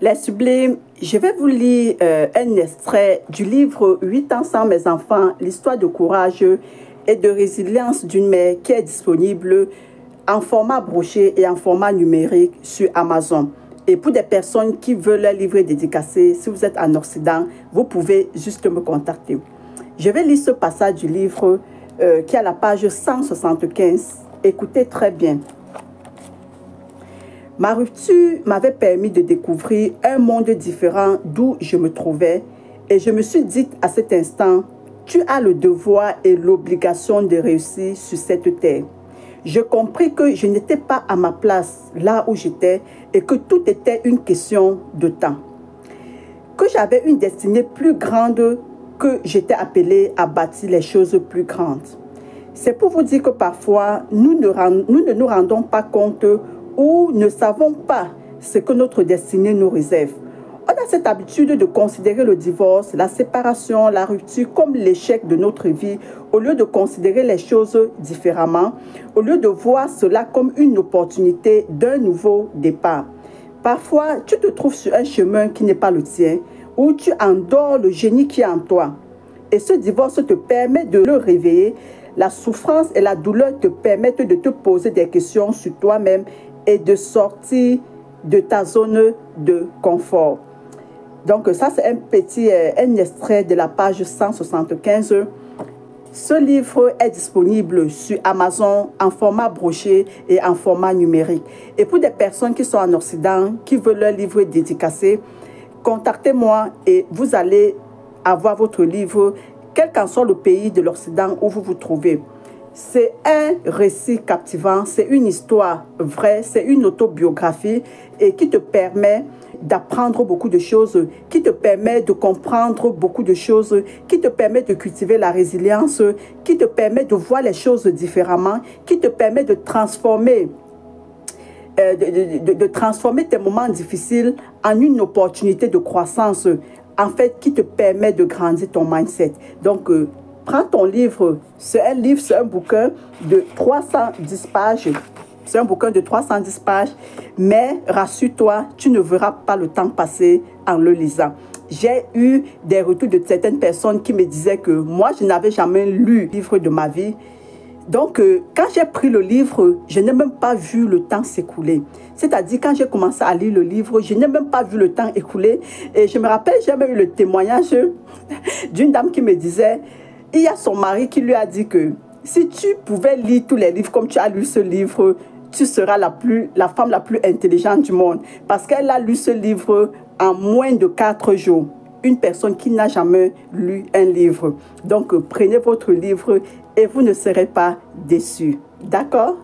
Les sublimes, je vais vous lire un extrait du livre 8 ans sans mes enfants, l'histoire de courage et de résilience d'une mère qui est disponible en format broché et en format numérique sur Amazon. Et pour des personnes qui veulent un livre dédicacé, si vous êtes en Occident, vous pouvez juste me contacter. Je vais lire ce passage du livre qui est à la page 175. Écoutez très bien. Ma rupture m'avait permis de découvrir un monde différent d'où je me trouvais et je me suis dit à cet instant, tu as le devoir et l'obligation de réussir sur cette terre. Je compris que je n'étais pas à ma place là où j'étais et que tout était une question de temps. Que j'avais une destinée plus grande, que j'étais appelée à bâtir les choses plus grandes. C'est pour vous dire que parfois, nous ne nous rendons pas compte ou ne savons pas ce que notre destinée nous réserve. On a cette habitude de considérer le divorce, la séparation, la rupture comme l'échec de notre vie, au lieu de considérer les choses différemment, au lieu de voir cela comme une opportunité d'un nouveau départ. Parfois, tu te trouves sur un chemin qui n'est pas le tien, où tu endors le génie qui est en toi. Et ce divorce te permet de le réveiller. La souffrance et la douleur te permettent de te poser des questions sur toi-même et de sortir de ta zone de confort. Donc ça, c'est un extrait de la page 175. Ce livre est disponible sur Amazon en format broché et en format numérique. Et pour des personnes qui sont en Occident, qui veulent un livre dédicacé, contactez-moi et vous allez avoir votre livre, quel qu'en soit le pays de l'Occident où vous vous trouvez. C'est un récit captivant, c'est une histoire vraie, c'est une autobiographie et qui te permet d'apprendre beaucoup de choses, qui te permet de comprendre beaucoup de choses, qui te permet de cultiver la résilience, qui te permet de voir les choses différemment, qui te permet de transformer tes moments difficiles en une opportunité de croissance, en fait, qui te permet de grandir ton mindset. Donc, prends ton livre, c'est un bouquin de 310 pages. C'est un bouquin de 310 pages, mais rassure-toi, tu ne verras pas le temps passer en le lisant. J'ai eu des retours de certaines personnes qui me disaient que moi, je n'avais jamais lu le livre de ma vie. Donc, quand j'ai pris le livre, je n'ai même pas vu le temps s'écouler. C'est-à-dire, quand j'ai commencé à lire le livre, je n'ai même pas vu le temps écouler. Et je me rappelle, j'ai même eu le témoignage d'une dame qui me disait, il y a son mari qui lui a dit que si tu pouvais lire tous les livres comme tu as lu ce livre, tu seras la femme la plus intelligente du monde. Parce qu'elle a lu ce livre en moins de 4 jours. Une personne qui n'a jamais lu un livre. Donc, prenez votre livre et vous ne serez pas déçus. D'accord?